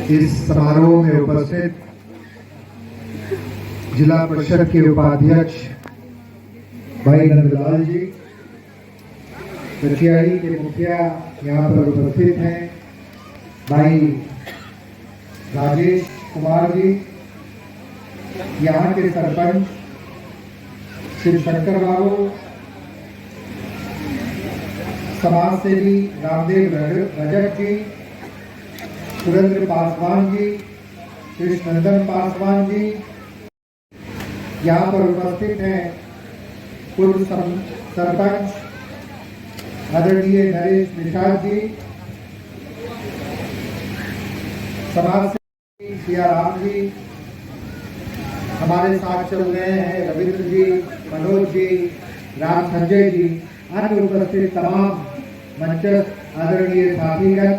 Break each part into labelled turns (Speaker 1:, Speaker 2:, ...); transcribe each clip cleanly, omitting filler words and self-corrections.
Speaker 1: इस समारोह में उपस्थित जिला परिषद के उपाध्यक्ष भाई नंदलाल जी, कचियाड़ी के मुखिया यहाँ पर उपस्थित हैं, भाई राजेश कुमार जी, यहाँ के सरपंच शिव शंकर बाबू, समाज सेवी रामदेव रजक जी, सुरेंद्र पासवान जी, कृष्णनंदन पासवान जी, यहाँ पर उपस्थित हैं पूर्व सरपंच आदरणीय नरेश निषाद जी, समाज सेवी सिया राम जी, हमारे साथ चल रहे हैं रविंद्र जी, मनोज जी, राम संजय जी, अन्य उपस्थित तमाम मंचस्थ आदरणीय साथीगण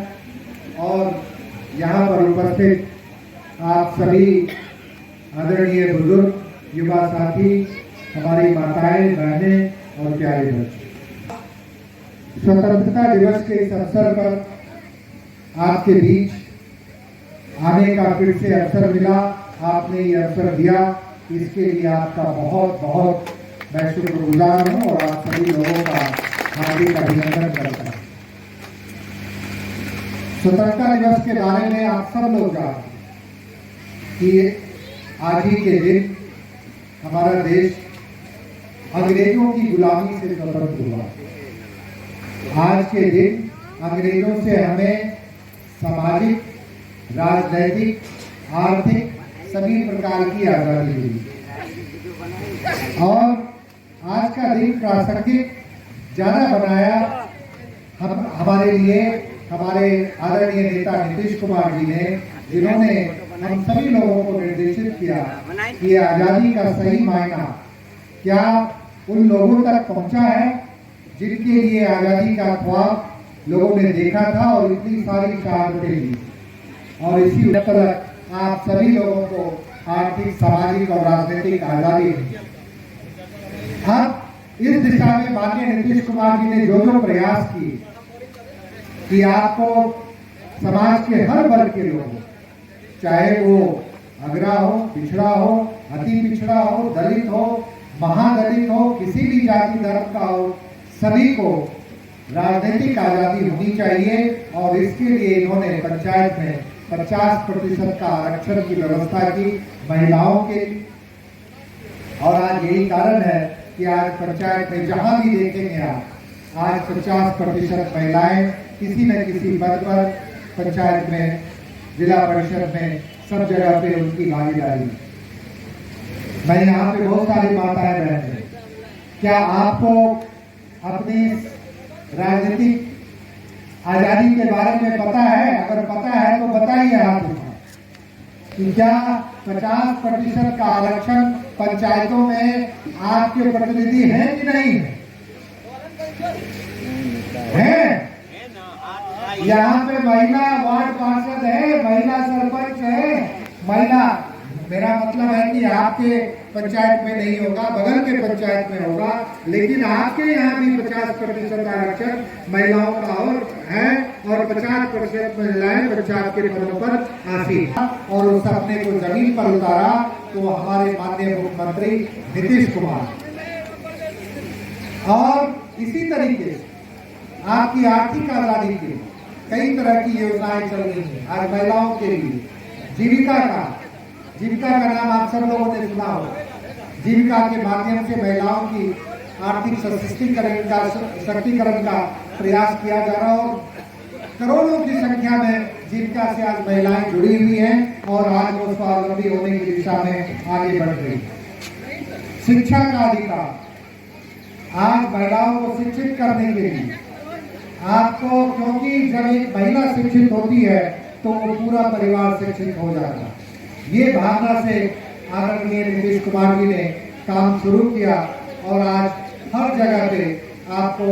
Speaker 1: और यहाँ पर उपस्थित आप सभी आदरणीय बुजुर्ग, युवा साथी, हमारी माताएं, बहनें और प्यारे बच्चे, स्वतंत्रता दिवस के इस अवसर पर आपके बीच आने का फिर से अवसर मिला, आपने ये अवसर दिया, इसके लिए आपका बहुत बहुत मैं शुक्रगुजार हूँ और आप सभी लोगों का हार्दिक अभिनंदन करता हूँ। स्वतंत्रता दिवस के बारे में आप सब लोग जानते हैं कि आज ही के दिन हमारा देश अंग्रेजों की गुलामी से स्वतंत्र हुआ। आज के दिन अंग्रेजों से हमें सामाजिक, राजनैतिक, आर्थिक सभी प्रकार की आजादी मिली और आज का दिन प्रासंगिक ज्यादा बनाया हमारे लिए हमारे आदरणीय नेता नीतीश कुमार जी ने, जिन्होंने हम सभी लोगों को निर्देशित किया कि आजादी का सही मायना क्या उन लोगों तक पहुंचा है जिनके लिए आजादी का ख्वाब लोगों ने देखा था और इतनी सारी शहादतें दी, और इसी तरह आप सभी लोगों को आर्थिक, सामाजिक और राजनीतिक आजादी दी। अब इस दिशा में माननीय नीतीश कुमार जी ने जो जो प्रयास किए कि आपको समाज के हर वर्ग के लोग, चाहे वो अगरा हो, पिछड़ा हो, अति पिछड़ा हो, दलित हो, महादलित हो, किसी भी जाति धर्म का हो, सभी को राजनीतिक आजादी होनी चाहिए और इसके लिए इन्होंने पंचायत में 50% का आरक्षण की व्यवस्था की महिलाओं के लिए। और आज यही कारण है कि आज पंचायत में जहां भी देखेंगे आप, आज 50% महिलाएं किसी न किसी पद पर पंचायत में, जिला परिषद में, सब जगह पे उनकी भागीदारी। मैं यहाँ पे बहुत सारी माताएं बहनें, क्या आपको अपनी राजनीतिक आजादी के बारे में पता है? अगर पता है तो बताइए आप कि क्या 50% का आरक्षण पंचायतों में आपके प्रतिनिधि हैं कि नहीं है? यहाँ पे महिला वार्ड पार्षद है, महिला सरपंच है, महिला, मेरा मतलब है कि आपके पंचायत में नहीं होगा, बगल के पंचायत में होगा, लेकिन आपके यहाँ भी 50% आरक्षण महिलाओं का और है और 50% महिलाएं पंचायत के पदों पर आसीन और उस अपने को जमीन पर उतारा तो हमारे माननीय मुख्यमंत्री नीतीश कुमार। और इसी तरीके से आपकी आर्थिक आजादी के लिए कई तरह की योजनाएं चल रही हैं। आज महिलाओं के लिए जीविका का नाम आप सब लोगों ने सुना होगा। जीविका के माध्यम से महिलाओं की आर्थिक सशक्तिकरण का प्रयास किया जा रहा है और करोड़ों की संख्या में जीविका से आज महिलाएं जुड़ी हुई हैं और आज वो स्वावलंबी होने की दिशा में आगे बढ़ रही है। शिक्षा का अधिकार, आज महिलाओं को शिक्षित करने के लिए आपको, क्योंकि जब एक महिला शिक्षित होती है तो वो पूरा परिवार शिक्षित हो जाता है। ये भावना से आदरणीय नीतीश कुमार जी ने काम शुरू किया और आज हर जगह पे आपको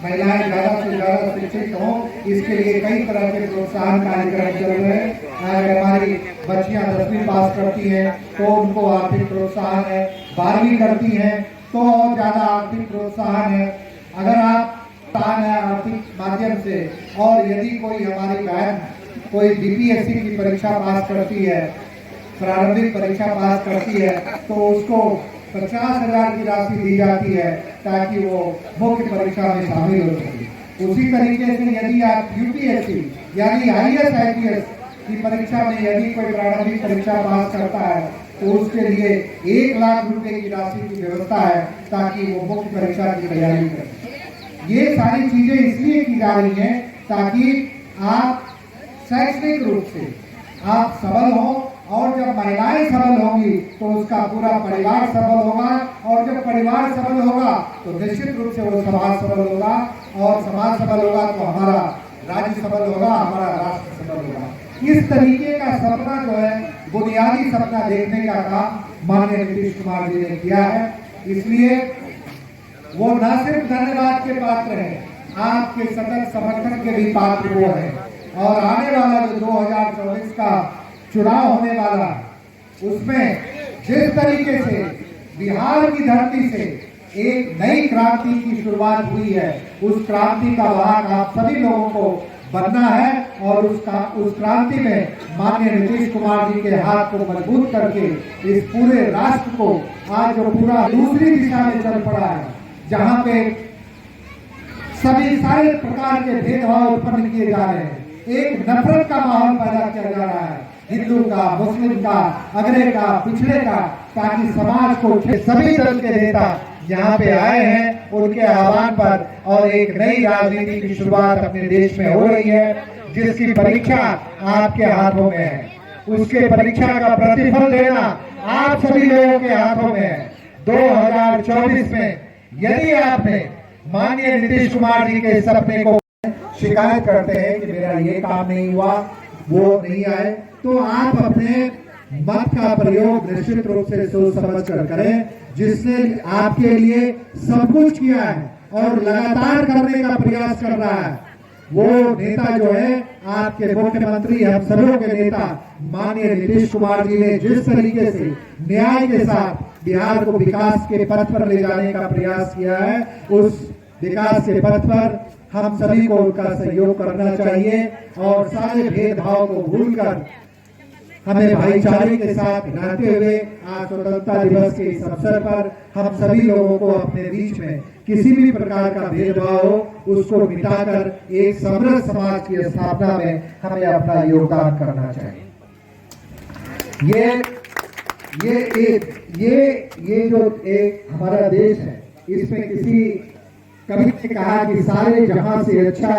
Speaker 1: महिलाएं ज्यादा से ज्यादा शिक्षित हों, इसके लिए कई तरह के प्रोत्साहन कार्यक्रम चल रहे हैं। अगर हमारी बच्चियां 10वीं पास करती हैं तो उनको आर्थिक प्रोत्साहन है, 12वीं करती हैं तो और ज्यादा आर्थिक प्रोत्साहन है। अगर आप आर्थिक माध्यम से, और यदि कोई हमारी बहन कोई बीपीएससी की परीक्षा पास करती है, प्रारंभिक परीक्षा पास करती है, तो उसको 50,000 की राशि दी जाती है ताकि वो मुख्य परीक्षा में शामिल हो सके। उसी तरीके से यदि आप यूपीएससी यानी आईएएस आईपीएस की परीक्षा में यदि कोई प्रारंभिक परीक्षा पास करता है तो उसके लिए 1 लाख रुपए की राशि की व्यवस्था है ताकि वो मुख्य परीक्षा की तैयारी करे। ये सारी चीजें इसलिए की जा रही हैं ताकि आप शैक्षणिक रूप से आप सबल हो, और जब महिलाएं सबल होंगी तो उसका पूरा परिवार सबल होगा, और जब परिवार सबल होगा तो निश्चित रूप से वो समाज सबल होगा, और समाज सबल होगा तो हमारा राज्य सबल होगा, हमारा राष्ट्र सबल होगा। इस तरीके का सपना जो है, बुनियादी सपना देखने का काम माननीय नीतीश कुमार जी ने किया है। इसलिए वो न सिर्फ धन्यवाद के पात्र हैं, आपके सतत समर्थन के भी पात्र वो है। और आने वाला जो 2024 का चुनाव होने वाला, उसमें जिस तरीके से बिहार की धरती से एक नई क्रांति की शुरुआत हुई है, उस क्रांति का वाहक आप सभी लोगों को बनना है, और उस क्रांति में माननीय नीतीश कुमार जी के हाथ को मजबूत करके इस पूरे राष्ट्र को आज जो पूरा दूसरी दिशा में चल पड़ा है, जहां पे सभी सारे प्रकार के भेदभाव उत्पन्न किए जा रहे हैं, एक नफरत का माहौल पैदा किया जा रहा है, हिंदू का, मुस्लिम का, अगड़े का, पिछड़े का, ताकि समाज को सभी दल के नेता यहाँ पे आए हैं उनके आह्वान पर, और एक नई राजनीति की शुरुआत अपने देश में हो रही है, जिसकी परीक्षा आपके हाथों में है। उसके परीक्षा का प्रतिफल देना आप सभी लोगों के हाथों में है। 2024 में यदि आपने माननीय नीतीश कुमार जी के सपने को शिकायत करते हैं कि मेरा ये काम नहीं हुआ, वो नहीं आए, तो आप अपने मत का प्रयोग निश्चित रूप से सोच समझ कर करें, जिसने आपके लिए सब कुछ किया है और लगातार करने का प्रयास कर रहा है। वो नेता जो है, आपके मुख्यमंत्री, हम सबों के नेता माननीय नीतीश कुमार जी ने जिस तरीके से न्याय के साथ बिहार को विकास के पथ पर ले जाने का प्रयास किया है, उस विकास के पथ पर हम सभी को उनका सहयोग करना चाहिए, और सारे भेदभाव को भूलकर हमें भाईचारे के साथ रहते हुए आज स्वतंत्रता दिवस के इस अवसर पर हम सभी लोगों को अपने बीच में किसी भी प्रकार का भेदभाव हो, उसको मिटाकर एक समृद्ध समाज की स्थापना में हमें अपना योगदान करना चाहिए। ये जो एक हमारा देश है, इसमें किसी कवि ने कहा कि सारे जहां से अच्छा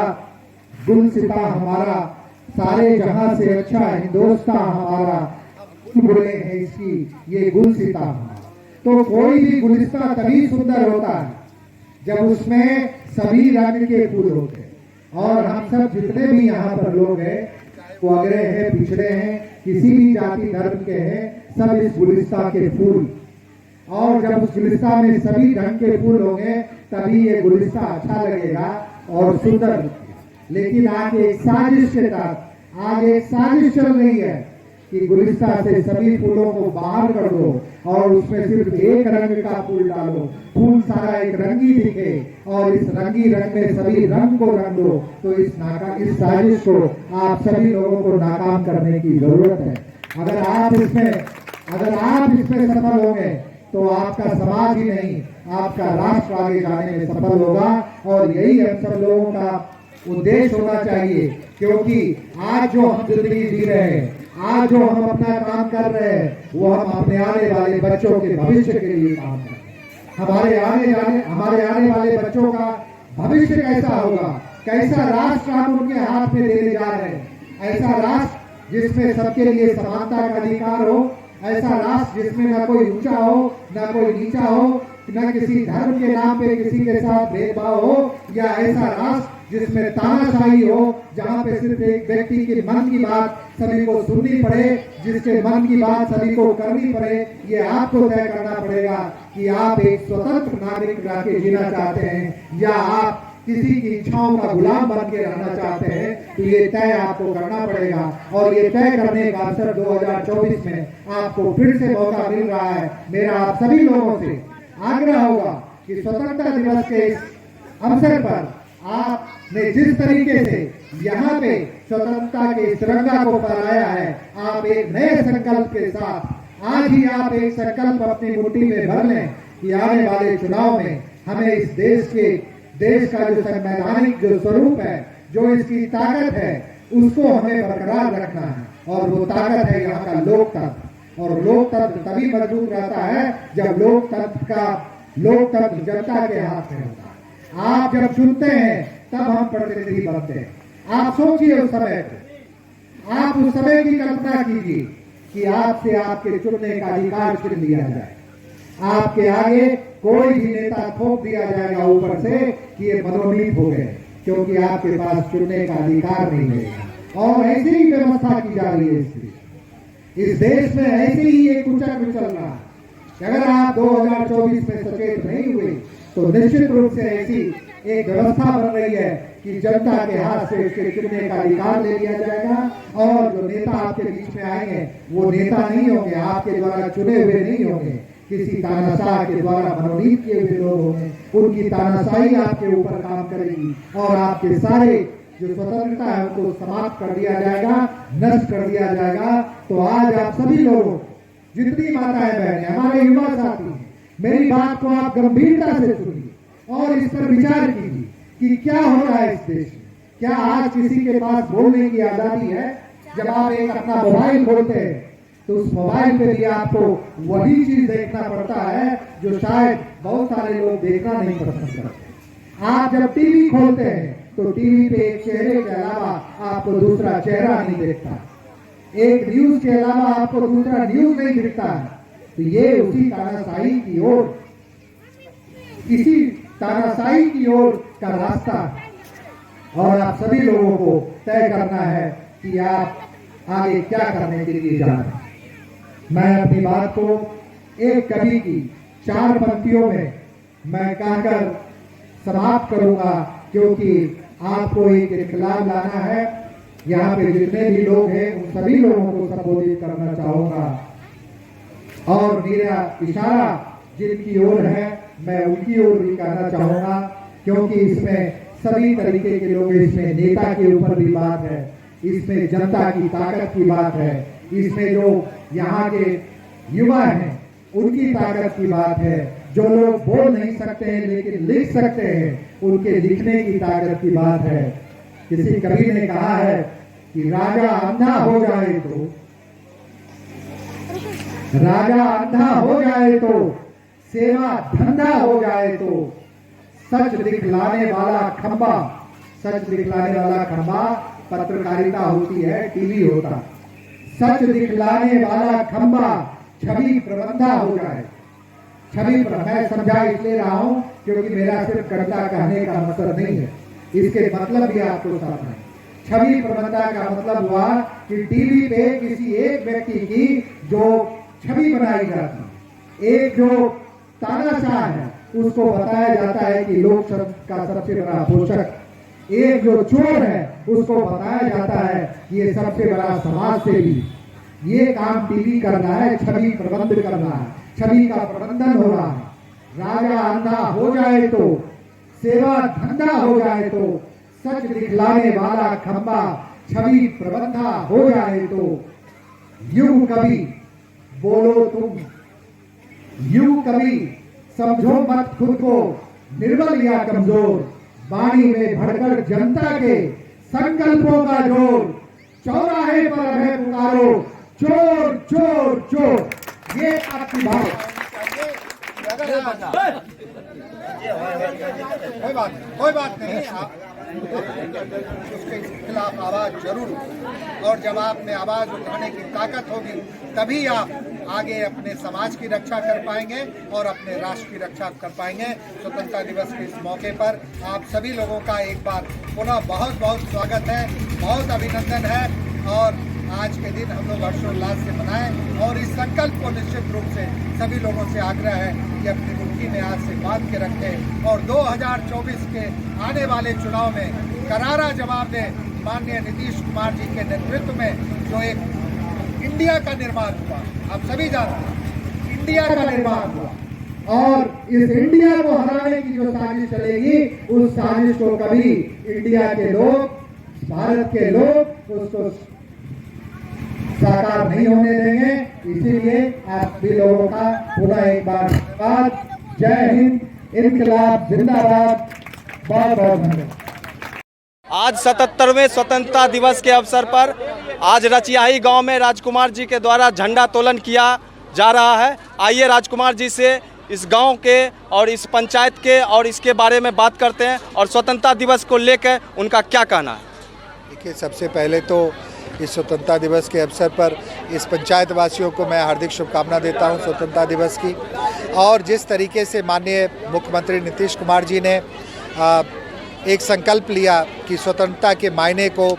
Speaker 1: गुलसिता हमारा, सारे जहां से अच्छा हिंदुस्तान हमारा, बुरे हैं इसकी ये गुलसिता हमारा। तो कोई भी गुलिस्ता तभी सुंदर होता है जब उसमें सभी रंग के फूल होते हैं। और हम सब जितने भी यहाँ पर लोग हैं, वो अगड़े हैं, पिछड़े हैं, किसी भी जाति धर्म के हैं, सब इस गुलिस्ता के फूल, और जब उस गुलिस्ता में सभी ढंग के फूल होंगे तभी ये गुलिस्ता अच्छा लगेगा और सुंदर। लेकिन आज एक साजिश के तहत आज एक साजिश चल रही है कि गुलिस्ता से सभी फूलों को बाहर कर दो और उसमें सिर्फ एक रंग का फूल डालो, फूल सारा एक रंगी दिखे, और इस रंगी रंग में सभी रंग को रंग दो। तो इस साजिश को आप सभी लोगों को नाकाम करने की जरूरत है। अगर आप इसमें सफल होंगे तो आपका समाज ही नहीं, आपका राष्ट्र आगे जाने में सफल होगा। और यही हम सब लोगों का उद्देश्य होना चाहिए, क्योंकि आज जो हम जिंदगी जी रहे हैं, आज जो हम अपना काम कर रहे हैं, वो हम अपने आने वाले बच्चों के भविष्य के लिए काम कर रहे हैं। हमारे आने वाले बच्चों का भविष्य कैसा होगा, कैसा राष्ट्र हम उनके हाथ में देने जा रहे हैं, ऐसा राष्ट्र जिसमें सबके लिए समानता का अधिकार हो, ऐसा राष्ट्र जिसमें न कोई ऊंचा हो न कोई नीचा हो, न किसी धर्म के नाम पे किसी के साथ भेदभाव हो, या ऐसा राष्ट्र जिसमें तानाशाही हो, जहां पे सिर्फ एक व्यक्ति के मन की बात सभी को सुननी पड़े, जिसके मन की बात सभी को करनी पड़े। ये आपको तय करना पड़ेगा कि आप एक स्वतंत्र नागरिक रह के जीना चाहते हैं या आप किसी की इच्छाओं का गुलाम बन के रहना चाहते हैं। तो ये तय आपको करना पड़ेगा, और ये तय करने का अवसर 2024 में आपको फिर से मौका मिल रहा है। मेरा आप सभी लोगों से आग्रह होगा कि स्वतंत्रता दिवस के इस अवसर पर आपने जिस तरीके से यहाँ पे स्वतंत्रता के तिरंगा को फहराया है, आप एक नए संकल्प के साथ आज ही आप एक संकल्प अपनी मुट्ठी में भर लें कि आने वाले चुनाव में हमें इस देश का जो संवैधानिक जो स्वरूप है, जो इसकी ताकत है, उसको हमें बरकरार रखना है। और वो ताकत है यहाँ का लोकतंत्र। और लोकतंत्र तभी मजबूत रहता है जब लोकतंत्र जनता के हाथ में होता है। आप जब चुनते हैं तब हम प्रतिनिधि बनते हैं। आप सोचिए उस समय को, आप उस समय की कल्पना कीजिए कि आपसे आपके चुनने का अधिकार छीन लिया जाए, आपके आगे कोई भी नेता थोप दिया जाएगा ऊपर से कि ये मनोनीत हो गए, क्योंकि आपके पास चुनने का अधिकार नहीं है। और ऐसी ही व्यवस्था की जा रही है इस देश में, ऐसे ही एक कुचक चल रहा है। अगर आप 2024 में सचेत नहीं हुए तो निश्चित रूप से ऐसी एक व्यवस्था बन रही है कि जनता के हाथ से उसके चुनने का अधिकार ले लिया जाएगा। और जो नेता आपके बीच में आएंगे वो नेता नहीं होंगे, आपके द्वारा चुने हुए नहीं होंगे, किसी तानाशाह के द्वारा मनोनीत किए हुए लोग होंगे। उनकी तानाशाही आपके ऊपर काम करेगी और आपके सारे जो स्वतंत्रता है उनको समाप्त कर दिया जाएगा, नष्ट कर दिया जाएगा। तो आज आप सभी लोगों, जितनी माताएं बहनें, हमारे युवा साथी हैं, मेरी बात को आप गंभीरता से सुनिए और इस पर विचार कीजिए कि क्या हो रहा है इस देश में। क्या आज किसी के पास बोलने की आजादी है? जब आप एक अपना मोबाइल खोलते हैं तो उस मोबाइल पे भी आपको वही चीज देखना पड़ता है जो शायद बहुत सारे लोग देखना नहीं पसंद करते। आप जब टीवी खोलते हैं तो टीवी पे एक चेहरे के अलावा आपको दूसरा चेहरा नहीं दिखता, एक न्यूज के अलावा आपको दूसरा न्यूज नहीं दिखता है। तो ये उसी तानाशाही की ओर, इसी तानाशाही की ओर का रास्ता है। और आप सभी लोगों को तय करना है कि आप आगे क्या करने के लिए जा रहे हैं। मैं अपनी बात को एक कवि की 4 पंक्तियों में मैं कहकर समाप्त करूंगा, क्योंकि आपको एक इनकलाब लाना है। यहाँ पे जितने भी लोग हैं उन सभी लोगों को संबोधित करना चाहूंगा और मेरा इशारा जिनकी ओर है मैं उनकी ओर भी कहना चाहूंगा, क्योंकि इसमें सभी तरीके के लोग, इसमें नेता के ऊपर भी बात है, इसमें जनता की ताकत की बात है, इसमें जो यहाँ के युवा हैं उनकी ताकत की बात है, जो लोग बोल नहीं सकते हैं लेकिन लिख सकते हैं उनके लिखने की ताकत की बात है। किसी कवि ने कहा है कि राजा अंधा हो जाए तो सेवा धंधा हो जाए तो सच दिखलाने वाला खंबा पत्रकारिता होती है, टीवी होता। सच दिखलाने वाला खंबा छवि प्रबंधा हो जाए। मैं समझा इसलिए रहा हूं क्योंकि मेरा सिर्फ कविता कहने का मतलब नहीं है, इसके मतलब भी आपको समझना है। छवि प्रबंधा का मतलब हुआ कि टीवी पे किसी एक व्यक्ति की जो छवि बनाई जाती है, एक जो तानाशाह है उसको बताया जाता है कि लोकतंत्र का सबसे बड़ा पोषक, एक जो चोर है उसको बताया जाता है कि ये सबसे बड़ा समाज सेवी। ये काम टीवी कर रहा है, छवि प्रबंध कर रहा है, छवि का प्रबंधन हो रहा है। राजा अंधा हो जाए तो सेवा धंधा हो जाए तो सच दिखलाने वाला खंबा छवि प्रबंधा हो जाए तो यूं कभी बोलो तुम, यूं कभी समझो मत खुद को निर्बल या कमजोर, वाणी में भड़कर जनता के संकल्पों का जोर, चौराहे पर है पुकारो चोर चोर चोर। ये आपकी बात। कोई बात नहीं, आप उसके खिलाफ आवाज जरूर, और जब आप में आवाज उठाने की ताकत होगी तभी आप आगे अपने समाज की रक्षा कर पाएंगे और अपने राष्ट्र की रक्षा कर पाएंगे। स्वतंत्रता दिवस के इस मौके पर आप सभी लोगों का एक बार पुनः बहुत बहुत स्वागत है, बहुत अभिनंदन है। और आज के दिन हम लोग हर्षोल्लास से मनाएं और इस संकल्प को निश्चित रूप से सभी लोगों से आग्रह है कि अपनी मुट्ठी में आज से बांध के रखें और 2024 के आने वाले चुनाव में करारा जवाब दें। माननीय नीतीश कुमार जी के नेतृत्व में जो एक इंडिया का निर्माण हुआ, आप सभी जानते हैं इंडिया का निर्माण हुआ, और इस इंडिया को हराने की जो साजिश चलेगी, उस साजिश को कभी इंडिया के लोग, भारत के लोग उसको साकार नहीं होने देंगे। इसीलिए आप भी लोगों का पुनः एक बार धन्यवाद। जय हिंद, इनकलाब जिंदाबाद, बहुत बहुत धन्यवाद।
Speaker 2: आज 77वें स्वतंत्रता दिवस के अवसर पर आज रचियाही गांव में राजकुमार जी के द्वारा झंडा तोलन किया जा रहा है। आइए राजकुमार जी से इस गांव के और इस पंचायत के और इसके बारे में बात करते हैं और स्वतंत्रता दिवस को लेकर उनका क्या कहना है।
Speaker 3: देखिए, सबसे पहले तो इस स्वतंत्रता दिवस के अवसर पर इस पंचायत वासियों को मैं हार्दिक शुभकामना देता हूं स्वतंत्रता दिवस की। और जिस तरीके से माननीय मुख्यमंत्री नीतीश कुमार जी ने एक संकल्प लिया कि स्वतंत्रता के मायने को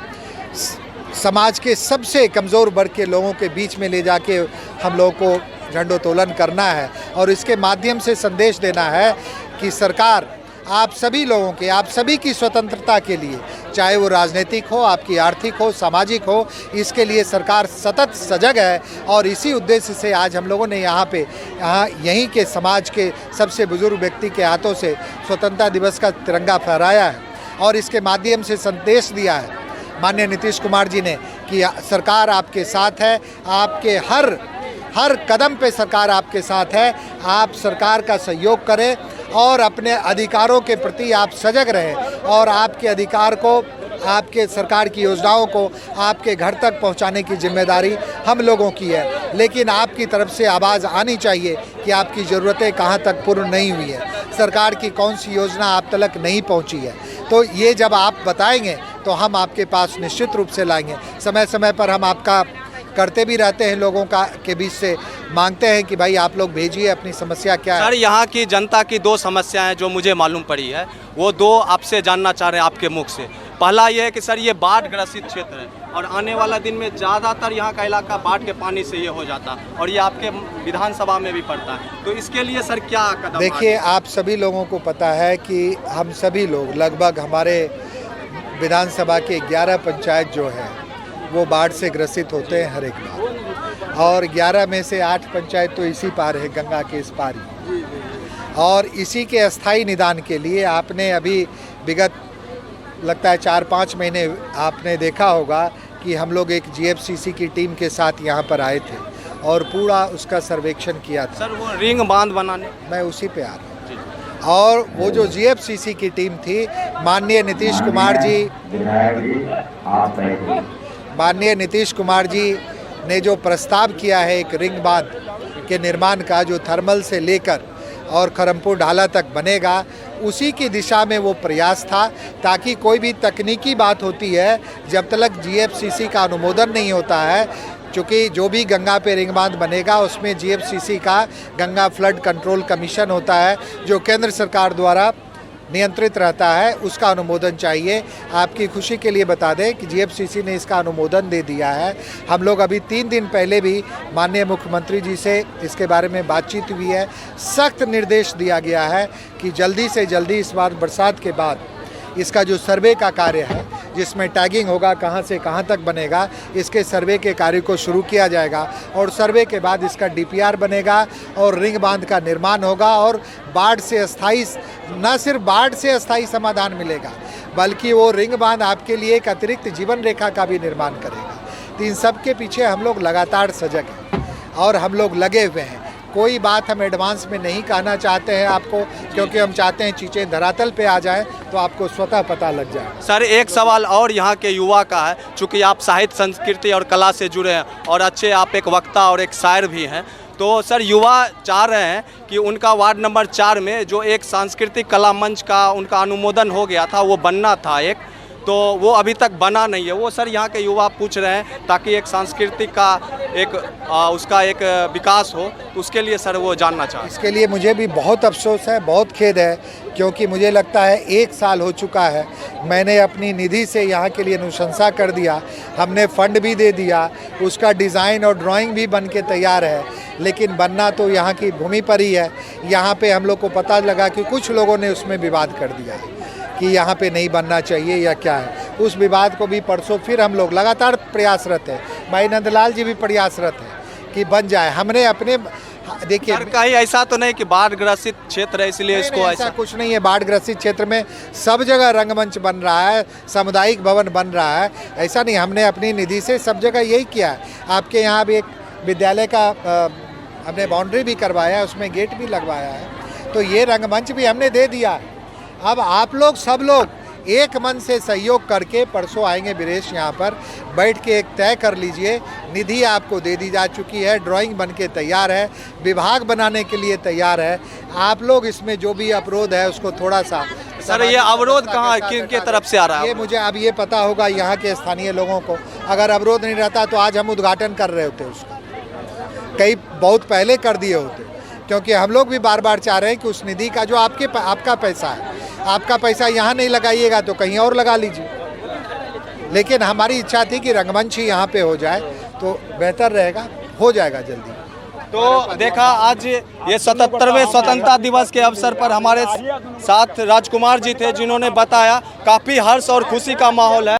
Speaker 3: समाज के सबसे कमज़ोर वर्ग के लोगों के बीच में ले जाके हम लोगों को झंडोत्तोलन करना है और इसके माध्यम से संदेश देना है कि सरकार आप सभी लोगों के, आप सभी की स्वतंत्रता के लिए, चाहे वो राजनीतिक हो, आपकी आर्थिक हो, सामाजिक हो, इसके लिए सरकार सतत सजग है। और इसी उद्देश्य से आज हम लोगों ने यहीं के समाज के सबसे बुजुर्ग व्यक्ति के हाथों से स्वतंत्रता दिवस का तिरंगा फहराया है और इसके माध्यम से संदेश दिया है माननीय नीतीश कुमार जी ने कि सरकार आपके साथ है, आपके हर कदम पे सरकार आपके साथ है। आप सरकार का सहयोग करें और अपने अधिकारों के प्रति आप सजग रहें और आपके अधिकार को, आपके सरकार की योजनाओं को आपके घर तक पहुंचाने की जिम्मेदारी हम लोगों की है। लेकिन आपकी तरफ से आवाज़ आनी चाहिए कि आपकी ज़रूरतें कहां तक पूर्ण नहीं हुई है, सरकार की कौन सी योजना आप तक नहीं पहुंची है। तो ये जब आप बताएंगे तो हम आपके पास निश्चित रूप से लाएंगे। समय समय पर हम आपका करते भी रहते हैं, लोगों का के बीच से मांगते हैं कि भाई आप लोग भेजिए अपनी समस्या क्या है।
Speaker 2: सर, यहाँ की जनता की दो समस्याएं जो मुझे मालूम पड़ी है, वो दो आपसे जानना चाह रहे हैं आपके मुख से। पहला ये है कि सर ये बाढ़ ग्रसित क्षेत्र है और आने वाला दिन में ज़्यादातर यहाँ का इलाका बाढ़ के पानी से ये हो जाता है और ये आपके विधानसभा में भी पड़ता है। तो इसके लिए सर क्या कदम?
Speaker 3: देखिए, आप सभी लोगों को पता है कि हम सभी लोग लगभग हमारे विधानसभा के 11 पंचायत जो है वो बाढ़ से ग्रसित होते हैं हर एक बार, और 11 में से 8 पंचायत तो इसी पार है, गंगा के इस पार ही। और इसी के अस्थाई निदान के लिए आपने अभी विगत लगता है 4-5 महीने आपने देखा होगा कि हम लोग एक जीएफसीसी की टीम के साथ यहाँ पर आए थे और पूरा उसका सर्वेक्षण किया था।
Speaker 2: सर वो रिंग बांध बनाने,
Speaker 3: मैं उसी पे आ रहा हूँ। और वो जो जीएफसीसी की टीम थी, माननीय नीतीश कुमार जी ने जो प्रस्ताव किया है एक रिंग बांध के निर्माण का, जो थर्मल से लेकर और खरमपुर ढाला तक बनेगा, उसी की दिशा में वो प्रयास था। ताकि कोई भी तकनीकी बात होती है, जब तक जीएफसीसी का अनुमोदन नहीं होता है, चूँकि जो भी गंगा पे रिंग बांध बनेगा उसमें जीएफसीसी का, गंगा फ्लड कंट्रोल कमीशन होता है जो केंद्र सरकार द्वारा नियंत्रित रहता है, उसका अनुमोदन चाहिए। आपकी खुशी के लिए बता दें कि जीएफसीसी ने इसका अनुमोदन दे दिया है। हम लोग अभी 3 दिन पहले भी माननीय मुख्यमंत्री जी से इसके बारे में बातचीत हुई है। सख्त निर्देश दिया गया है कि जल्दी से जल्दी इस बार बरसात के बाद इसका जो सर्वे का कार्य है, जिसमें टैगिंग होगा कहां से कहां तक बनेगा, इसके सर्वे के कार्य को शुरू किया जाएगा और सर्वे के बाद इसका डीपीआर बनेगा और रिंग बांध का निर्माण होगा और बाढ़ से अस्थाई, न सिर्फ बाढ़ से अस्थाई समाधान मिलेगा बल्कि वो रिंग बांध आपके लिए एक अतिरिक्त जीवन रेखा का भी निर्माण करेगा। तो इन सब के पीछे हम लोग लगातार सजग हैं और हम लोग लगे हुए हैं। कोई बात हम एडवांस में नहीं कहना चाहते हैं आपको, क्योंकि हम चाहते हैं चीज़ें धरातल पे आ जाएं तो आपको स्वतः पता लग जाए।
Speaker 2: सर एक सवाल और यहाँ के युवा का है, चूँकि आप साहित्य, संस्कृति और कला से जुड़े हैं और अच्छे आप एक वक्ता और एक शायर भी हैं, तो सर युवा चाह रहे हैं कि उनका वार्ड नंबर 4 में जो एक सांस्कृतिक कला मंच का उनका अनुमोदन हो गया था, वो बनना था एक, तो वो अभी तक बना नहीं है। वो सर यहाँ के युवा पूछ रहे हैं ताकि एक सांस्कृतिक का एक उसका एक विकास हो, तो उसके लिए सर वो जानना चाहते हैं।
Speaker 3: इसके लिए मुझे भी बहुत अफसोस है, बहुत खेद है, क्योंकि मुझे लगता है 1 साल हो चुका है। मैंने अपनी निधि से यहाँ के लिए अनुशंसा कर दिया, हमने फंड भी दे दिया, उसका डिज़ाइन और ड्राइंग भी बन के तैयार है, लेकिन बनना तो यहाँ की भूमि पर ही है। यहाँ पे हम लोग को पता लगा कि कुछ लोगों ने उसमें विवाद कर दिया है कि यहाँ पे नहीं बनना चाहिए या क्या है। उस विवाद को भी परसों फिर हम लोग लगातार प्रयासरत हैं, भाई नंदलाल जी भी प्रयासरत हैं कि बन जाए। हमने अपने देखिए
Speaker 2: सर कहीं ऐसा तो नहीं कि बाढ़ ग्रसित क्षेत्र है इसलिए
Speaker 3: नहीं,
Speaker 2: इसको
Speaker 3: नहीं,
Speaker 2: ऐसा
Speaker 3: ऐसा कुछ नहीं है। बाढ़ ग्रसित क्षेत्र में सब जगह रंगमंच बन रहा है, सामुदायिक भवन बन रहा है। ऐसा नहीं, हमने अपनी निधि से सब जगह यही किया है। आपके यहाँ भी एक विद्यालय का हमने बाउंड्री भी करवाया है, उसमें गेट भी लगवाया है, तो ये रंगमंच भी हमने दे दिया। अब आप लोग सब लोग एक मन से सहयोग करके परसों आएंगे विरेश यहाँ पर बैठ के एक तय कर लीजिए। निधि आपको दे दी जा चुकी है, ड्राइंग बन के तैयार है, विभाग बनाने के लिए तैयार है। आप लोग इसमें जो भी अवरोध है उसको थोड़ा सा
Speaker 2: सर ये अवरोध कहाँ किन के तरफ से आ रहा है?
Speaker 3: ये मुझे अब ये पता होगा यहाँ के स्थानीय लोगों को। अगर अवरोध नहीं रहता तो आज हम उद्घाटन कर रहे होते उसका, कई बहुत पहले कर दिए होते, क्योंकि हम लोग भी बार बार चाह रहे हैं कि उस निधि का जो आपका पैसा है, आपका पैसा यहाँ नहीं लगाइएगा तो कहीं और लगा लीजिए। लेकिन हमारी इच्छा थी कि रंगमंच ही यहाँ पे हो जाए तो बेहतर रहेगा, हो जाएगा जल्दी।
Speaker 2: तो देखा आज ये 77वें स्वतंत्रता दिवस के अवसर पर हमारे साथ राजकुमार जी थे जिन्होंने बताया काफ़ी हर्ष और खुशी का माहौल है।